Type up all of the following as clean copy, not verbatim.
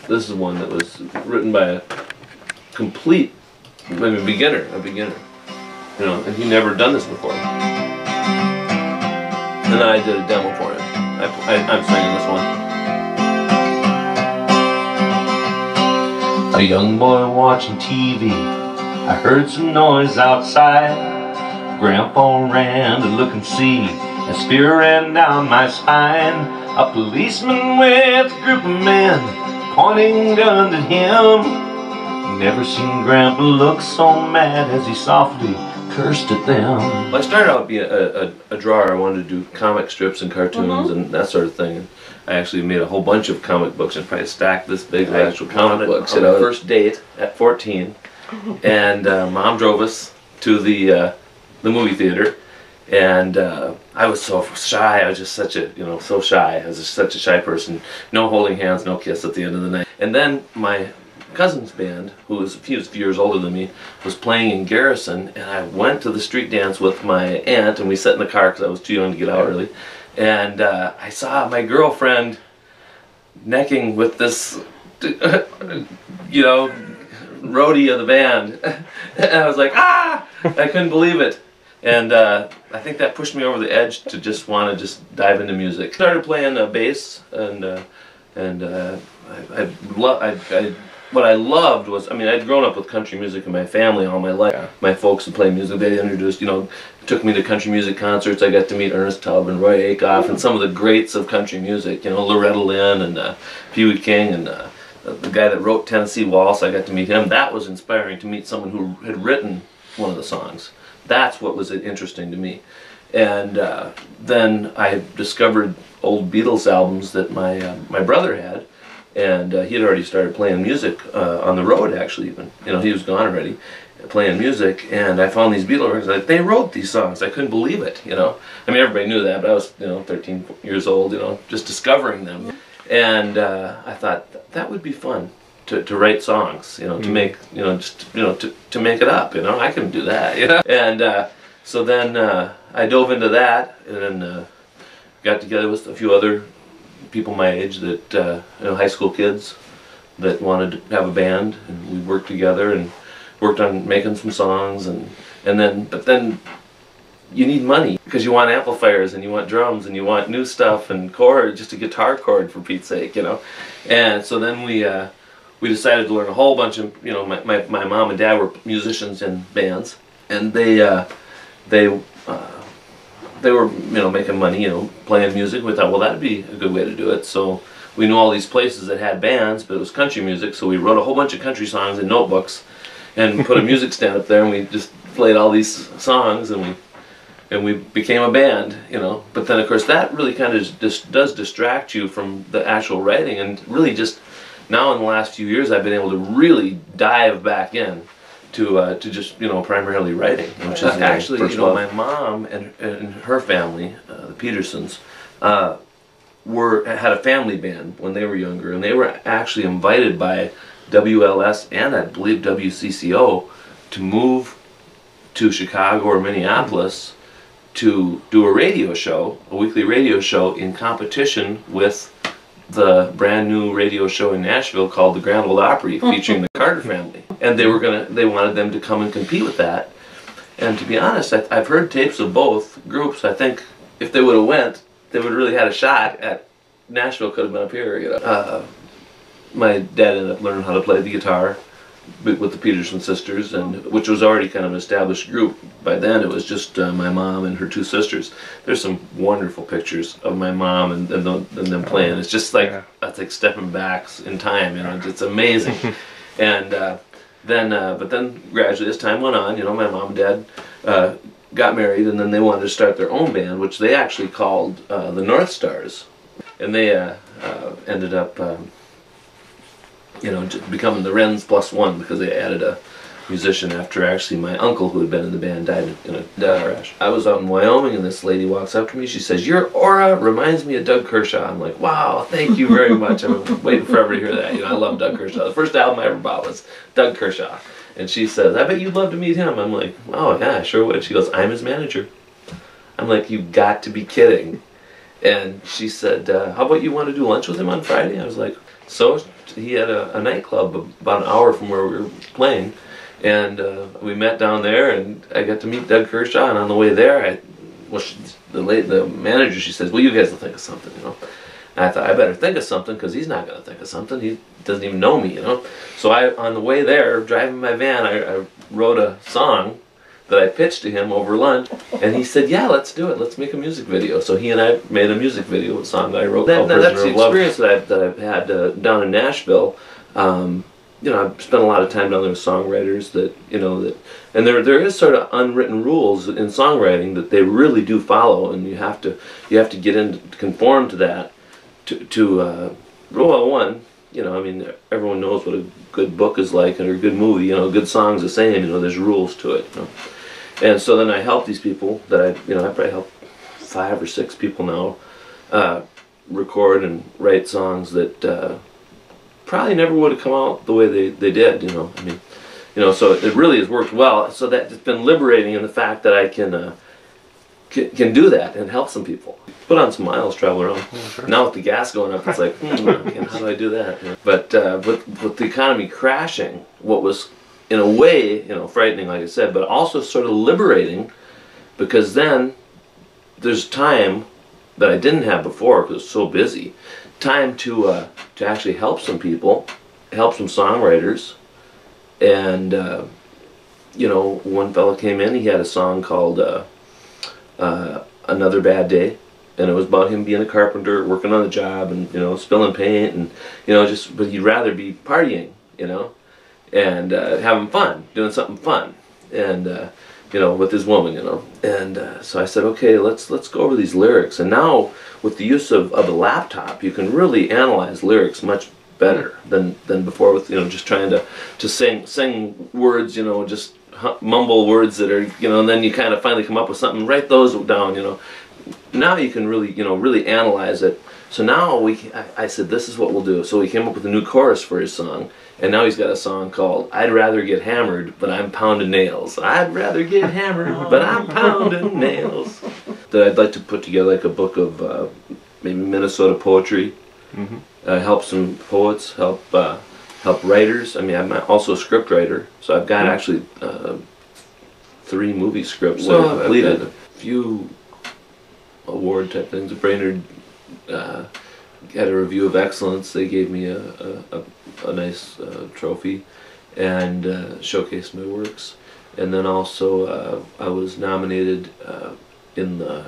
This is one that was written by a complete, beginner. You know, and he never done this before. And then I did a demo for him. I'm singing this one. A young boy watching TV. I heard some noise outside. Grandpa ran to look and see. A spear ran down my spine. A policeman with a group of men pointing guns at him. Never seen Grandpa look so mad as he softly cursed at them. Well, I started out being a drawer. I wanted to do comic strips and cartoons and that sort of thing. And I actually made a whole bunch of comic books and probably stacked this big of actual comic books. On our first date at 14, and Mom drove us to the movie theater, and I was so shy. I was just such a, so shy. I was just such a shy person. No holding hands, no kiss at the end of the night. And then my cousin's band, who was a few years older than me, was playing in Garrison, and I went to the street dance with my aunt, and we sat in the car because I was too young to get out early, and I saw my girlfriend necking with this, roadie of the band, and I was like, ah! I couldn't believe it, and I think that pushed me over the edge to just want to just dive into music. I started playing bass, and what I loved was, I'd grown up with country music in my family all my life. Yeah. My folks would play music. They introduced, took me to country music concerts. I got to meet Ernest Tubb and Roy Acuff and some of the greats of country music, Loretta Lynn and Pee Wee King and the guy that wrote Tennessee Waltz. I got to meet him. That was inspiring to meet someone who had written one of the songs. That's what was interesting to me. And then I discovered old Beatles albums that my brother had. And he had already started playing music on the road, actually, even. He was gone already, playing music. And I found these Beatles records. They wrote these songs. I couldn't believe it, everybody knew that, but I was, 13 years old, just discovering them. And I thought, that would be fun to write songs, to make, to make it up, I can do that, And so then I dove into that, and then got together with a few other people my age that, high school kids that wanted to have a band, and we worked together and worked on making some songs, but then you need money because you want amplifiers and you want drums and you want new stuff and chords, just a guitar chord for Pete's sake, And so then we decided to learn a whole bunch of, my mom and dad were musicians in bands, and they were, making money, playing music. We thought, well, that'd be a good way to do it. So we knew all these places that had bands, but it was country music. So we wrote a whole bunch of country songs in notebooks, and put a music stand up there, and we just played all these songs, and we became a band, But then, of course, that really kind of just does distract you from the actual writing, and really just now in the last few years, I've been able to really dive back in to just primarily writing, which is actually my mom and her family, the Petersons, had a family band when they were younger, and they were actually invited by WLS and I believe WCCO to move to Chicago or Minneapolis to do a radio show, a weekly radio show in competition with the brand new radio show in Nashville called the Grand Ole Opry, featuring the Carter family. And they wanted them to come and compete with that. And to be honest, I've heard tapes of both groups. I think if they would have went, they would have really had a shot at Nashville. Could have been up here, My dad ended up learning how to play the guitar with the Peterson sisters, and which was already kind of an established group. By then it was just my mom and her two sisters. There's some wonderful pictures of my mom and them playing. It's just like, it's like stepping back in time, it's amazing. And but then gradually as time went on, my mom and dad got married, and then they wanted to start their own band, which they actually called the North Stars, and they ended up becoming the Renns +1 because they added a musician after actually my uncle who had been in the band died in a crash. I was out in Wyoming, and this lady walks up to me. She says, "Your aura reminds me of Doug Kershaw." I'm like, "Wow, thank you very much." I've been waiting forever to hear that. I love Doug Kershaw. The first album I ever bought was Doug Kershaw. And she says, "I bet you'd love to meet him." I'm like, "Oh yeah, I sure would." She goes, "I'm his manager." I'm like, "You got to be kidding." And she said, "How about you want to do lunch with him on Friday?" I was like, "So he had a nightclub about an hour from where we were playing, and we met down there, and I got to meet Doug Kershaw. And on the way there, the manager, she says, "Well, you guys will think of something, you know." And I thought, I better think of something, because he's not going to think of something. He doesn't even know me, you know. So on the way there, driving my van, I wrote a song that I pitched to him over lunch, and he said, "Yeah, let's do it. Let's make a music video." So he and I made a music video with a song that I wrote called Prisoner of Love. That's the experience that I've had down in Nashville. You know, I've spent a lot of time down there with songwriters and there is sort of unwritten rules in songwriting that they really do follow, and you have to get in to conform to that. Well, one, you know, I mean, everyone knows what a good book is like, or a good movie. You know, a good song's the same. You know, there's rules to it. You know? And so then I help these people that I probably help 5 or 6 people now record and write songs that probably never would have come out the way they did. You know, I mean, you know, so it really has worked well. So that it's been liberating in the fact that I can do that and help some people. Put on some miles, travel around. Oh, sure. Now with the gas going up, it's like, how do I do that? You know? But with the economy crashing, what was in a way, you know, frightening, like I said, but also sort of liberating, because then there's time that I didn't have before because I was so busy. Time to actually help some people, help some songwriters, and you know, one fella came in. He had a song called "Another Bad Day," and it was about him being a carpenter, working on the job, and you know, spilling paint, and you know, but he'd rather be partying, you know, and having fun, doing something fun, and you know, with his woman, you know, and so I said, okay, let's go over these lyrics. And now with the use of a laptop, you can really analyze lyrics much better than before, with, you know, just trying to sing words, you know, just mumble words that are, you know, and then you kind of finally come up with something. Write those down, you know. Now you can really, you know, really analyze it. So now I said, this is what we'll do. So we came up with a new chorus for his song, and now he's got a song called "I'd Rather Get Hammered, But I'm Pounding Nails." I'd rather get hammered, but I'm pounding nails. That I'd like to put together like a book of maybe Minnesota poetry. Help some poets, help writers. I mean, I'm also a script writer, so I've got actually 3 movie scripts that are completed. A few award type things. Brainerd had a review of excellence. They gave me a nice trophy and showcased my works. And then also I was nominated in the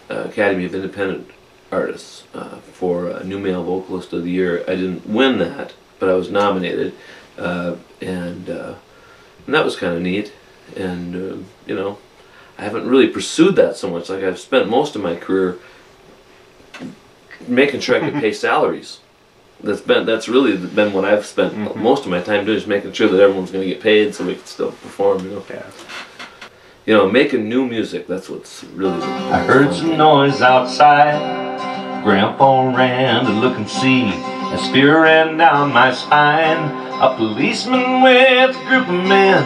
Academy of Independent Artists for New Male Vocalist of the Year. I didn't win that, but I was nominated, and that was kind of neat. And you know, I haven't really pursued that so much. Like, I've spent most of my career making sure I could pay salaries. That's really been what I've spent most of my time doing, is making sure that everyone's going to get paid so we can still perform. You know, you know, making new music. That's what's really. I heard some noise outside. Grandpa ran to look and see. A spear ran down my spine. A policeman with a group of men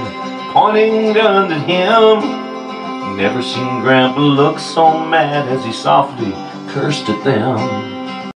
pointing guns at him. Never seen Grandpa look so mad as he softly cursed at them.